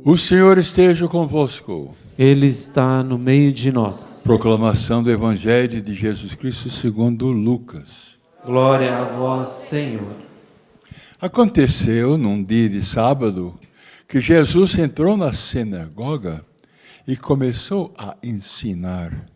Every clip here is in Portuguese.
O Senhor esteja convosco. Ele está no meio de nós. Proclamação do Evangelho de Jesus Cristo segundo Lucas. Glória a vós, Senhor. Aconteceu num dia de sábado que Jesus entrou na sinagoga e começou a ensinar.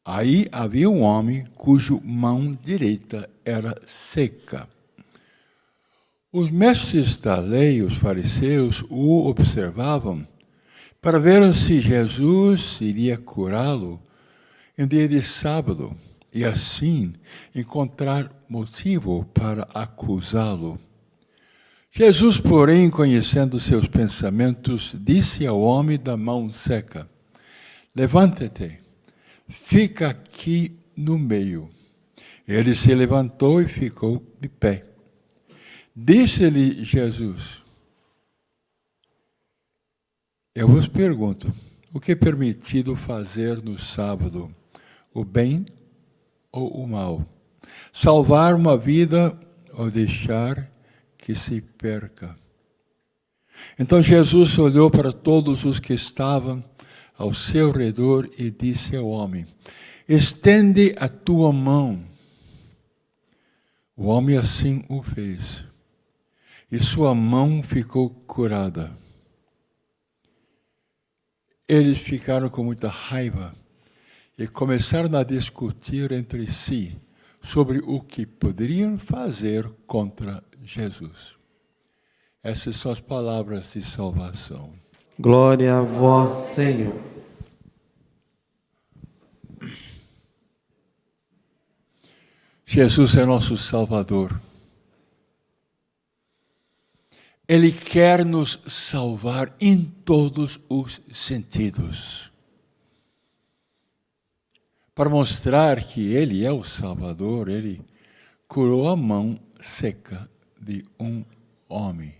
Aí havia um homem cuja mão direita era seca. Os mestres da lei, os fariseus, o observavam para ver se Jesus iria curá-lo em dia de sábado e assim encontrar motivo para acusá-lo. Jesus, porém, conhecendo seus pensamentos, disse ao homem da mão seca: levanta-te, fica aqui no meio. Ele se levantou e ficou de pé. Disse-lhe Jesus: eu vos pergunto, o que é permitido fazer no sábado? O bem ou o mal? Salvar uma vida ou deixar que se perca? Então Jesus olhou para todos os que estavam ao seu redor e disse ao homem: estende a tua mão. O homem assim o fez. E sua mão ficou curada. Eles ficaram com muita raiva e começaram a discutir entre si sobre o que poderiam fazer contra Jesus. Essas são as palavras de salvação. Glória a vós, Senhor. Jesus é nosso Salvador. Ele quer nos salvar em todos os sentidos. Para mostrar que Ele é o Salvador, Ele curou a mão seca de um homem.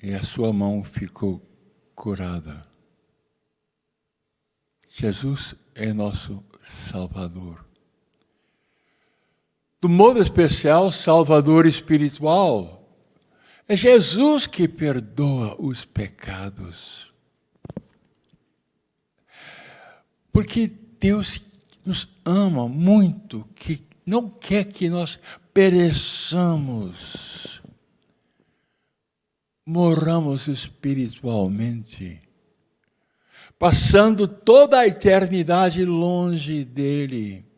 E a sua mão ficou curada. Jesus é nosso Salvador. Do modo especial, Salvador espiritual. É Jesus que perdoa os pecados. Porque Deus nos ama muito, que não quer que nós pereçamos, morramos espiritualmente, passando toda a eternidade longe dele.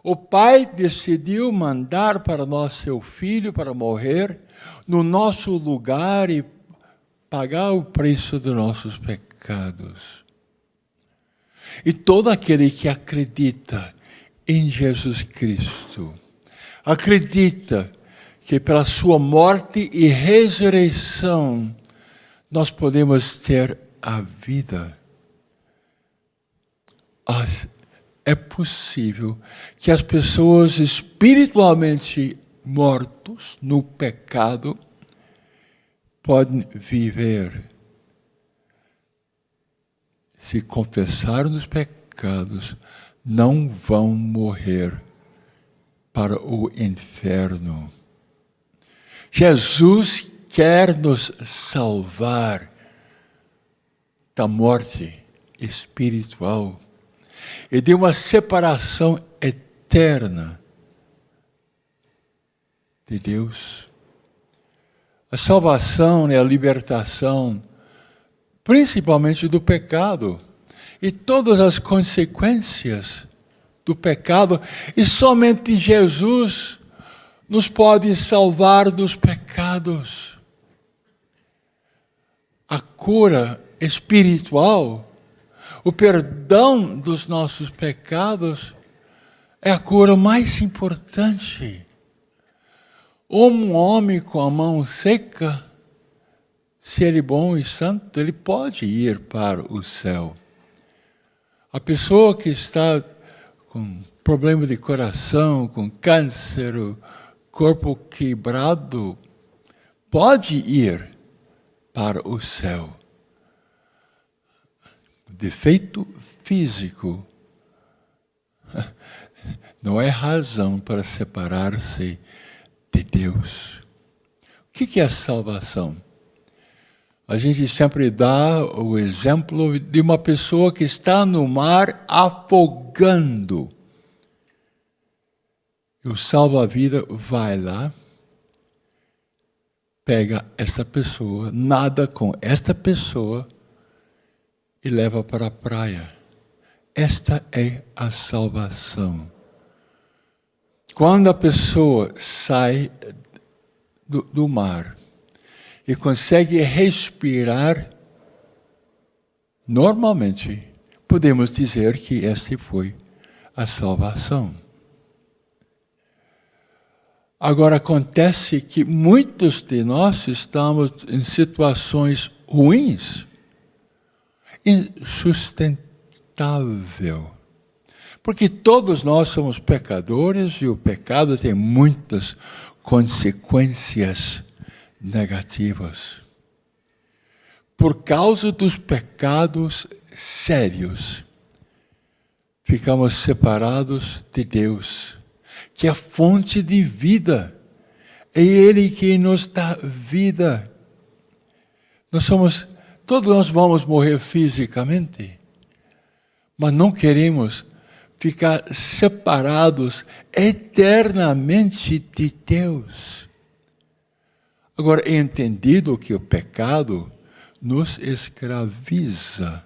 O Pai decidiu mandar para nós seu Filho para morrer no nosso lugar e pagar o preço dos nossos pecados. E todo aquele que acredita em Jesus Cristo, acredita que pela sua morte e ressurreição nós podemos ter a vida. É possível que as pessoas espiritualmente mortas no pecado podem viver. Se confessarem os pecados, não vão morrer para o inferno. Jesus quer nos salvar da morte espiritual e de uma separação eterna de Deus. A salvação é a libertação, principalmente do pecado, e todas as consequências do pecado, e somente Jesus nos pode salvar dos pecados. A cura espiritual, o perdão dos nossos pecados é a cura mais importante. Um homem com a mão seca, se ele é bom e santo, ele pode ir para o céu. A pessoa que está com problema de coração, com câncer, corpo quebrado, pode ir para o céu. Defeito físico não é razão para separar-se de Deus. que é a salvação? A gente sempre dá o exemplo de uma pessoa que está no mar afogando. E o salva-vida vai lá, pega esta pessoa, nada com esta pessoa e leva para a praia. Esta é a salvação. Quando a pessoa sai do mar e consegue respirar normalmente, podemos dizer que esta foi a salvação. Agora, acontece que muitos de nós estamos em situações ruins, insustentável. Porque todos nós somos pecadores e o pecado tem muitas consequências negativas. Por causa dos pecados sérios, ficamos separados de Deus, que é a fonte de vida. É Ele que nos dá vida. Todos nós vamos morrer fisicamente, mas não queremos ficar separados eternamente de Deus. Agora, é entendido que o pecado nos escraviza.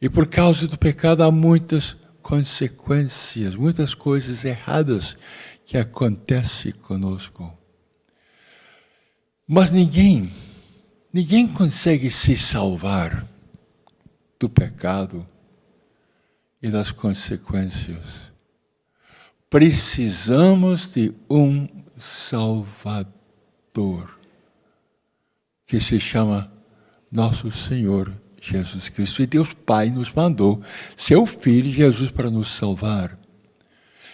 E por causa do pecado há muitas consequências, muitas coisas erradas que acontecem conosco. Mas ninguém consegue se salvar do pecado e das consequências. Precisamos de um Salvador, que se chama nosso Senhor Jesus Cristo. E Deus Pai nos mandou seu Filho Jesus para nos salvar.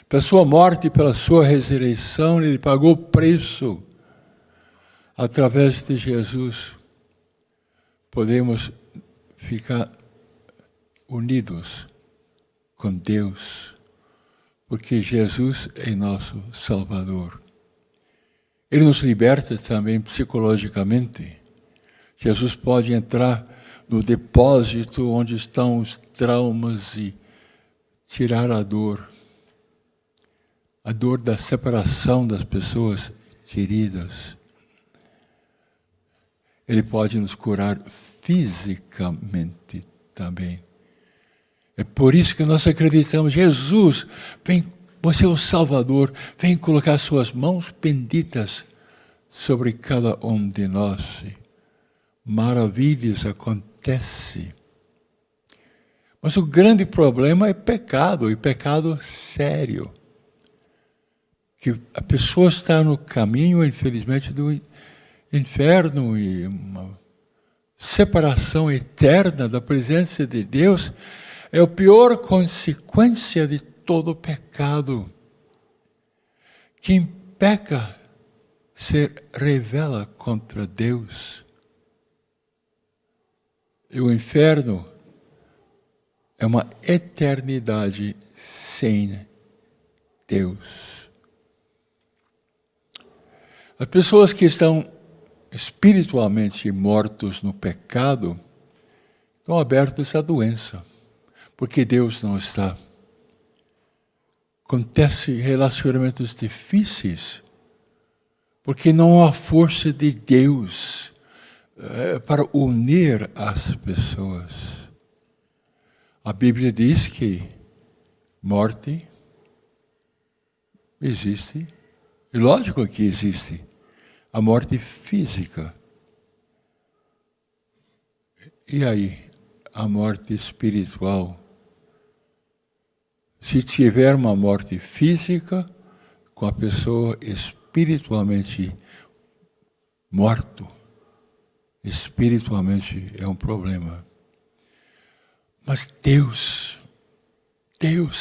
Pela sua morte e pela sua ressurreição, Ele pagou o preço. Através de Jesus, podemos ficar unidos com Deus, porque Jesus é nosso Salvador. Ele nos liberta também psicologicamente. Jesus pode entrar no depósito onde estão os traumas e tirar a dor da separação das pessoas queridas. Ele pode nos curar fisicamente também. É por isso que nós acreditamos, Jesus, vem, você é o Salvador, vem colocar suas mãos benditas sobre cada um de nós. Maravilhas acontecem. Mas o grande problema é pecado, e pecado sério. Que a pessoa está no caminho, infelizmente, do inferno e uma separação eterna da presença de Deus é a pior consequência de todo pecado. Quem peca se revela contra Deus. E o inferno é uma eternidade sem Deus. As pessoas que estão espiritualmente mortos no pecado estão abertos à doença, porque Deus não está. Acontece relacionamentos difíceis, porque não há força de Deus para unir as pessoas. A Bíblia diz que morte existe, e lógico que existe, a morte física. E aí, a morte espiritual? Se tiver uma morte física, com a pessoa espiritualmente morto, espiritualmente é um problema. Mas Deus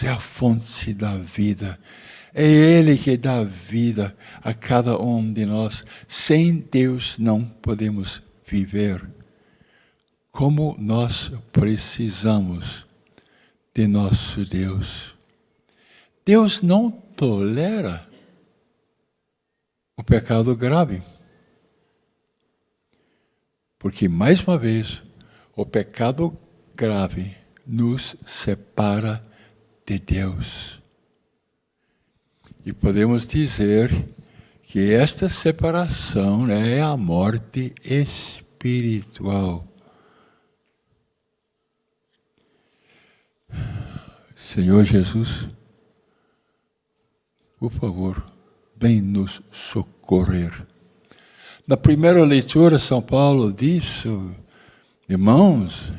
é a fonte da vida. É Ele que dá vida a cada um de nós. Sem Deus não podemos viver. Como nós precisamos de nosso Deus. Deus não tolera o pecado grave. Porque, mais uma vez, o pecado grave nos separa de Deus. E podemos dizer que esta separação é a morte espiritual. Senhor Jesus, por favor, vem nos socorrer. Na primeira leitura, São Paulo diz, irmãos,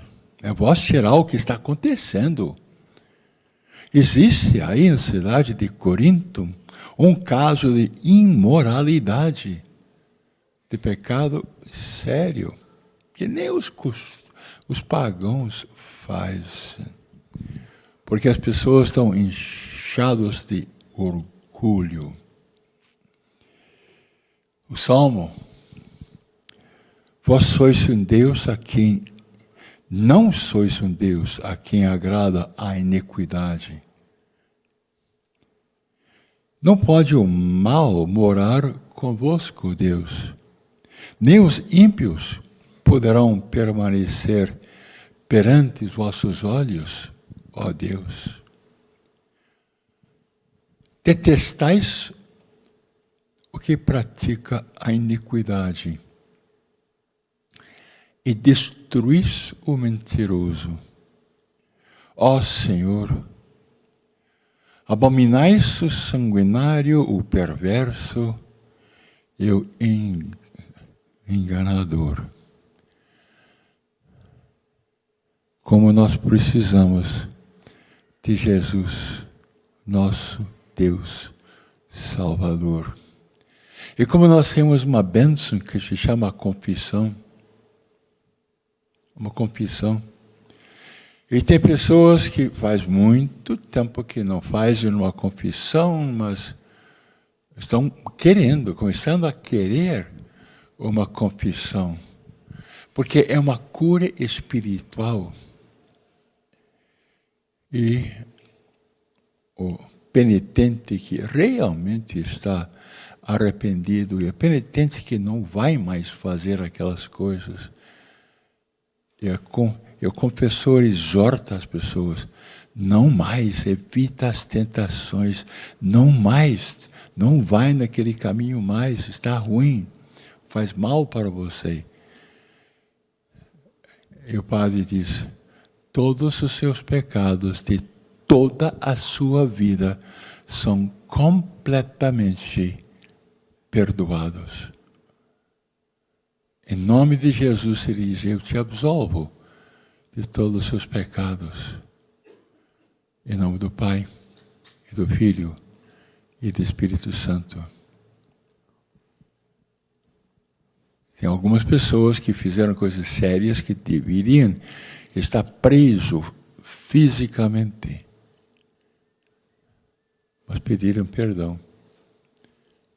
é voz geral o que está acontecendo. Existe aí na cidade de Corinto um caso de imoralidade, de pecado sério, que nem os pagãos fazem. Porque as pessoas estão inchadas de orgulho. O Salmo: vós sois um Deus a quem não sois um Deus a quem agrada a iniquidade. Não pode o mal morar convosco, Deus. Nem os ímpios poderão permanecer perante os vossos olhos, ó Deus. Detestais o que pratica a iniquidade e destruís o mentiroso. Ó Senhor, abominais o sanguinário, o perverso e o enganador. Como nós precisamos de Jesus, nosso Deus Salvador. E como nós temos uma bênção que se chama confissão, uma confissão. E tem pessoas que faz muito tempo que não fazem uma confissão, mas estão começando a querer uma confissão. Porque é uma cura espiritual. E o penitente que realmente está arrependido, e o penitente que não vai mais fazer aquelas coisas, e o confessor exorta as pessoas, não mais, evita as tentações, não mais, não vai naquele caminho mais, está ruim, faz mal para você. E o padre diz, todos os seus pecados de toda a sua vida são completamente perdoados. Em nome de Jesus, ele diz, eu te absolvo de todos os seus pecados. Em nome do Pai, e do Filho, e do Espírito Santo. Tem algumas pessoas que fizeram coisas sérias que deveriam estar presos fisicamente. Mas pediram perdão.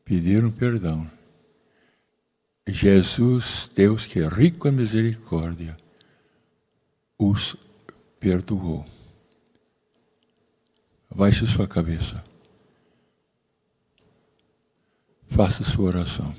Pediram perdão. Jesus, Deus que é rico em misericórdia, os perdoou. Abaixe sua cabeça. Faça sua oração.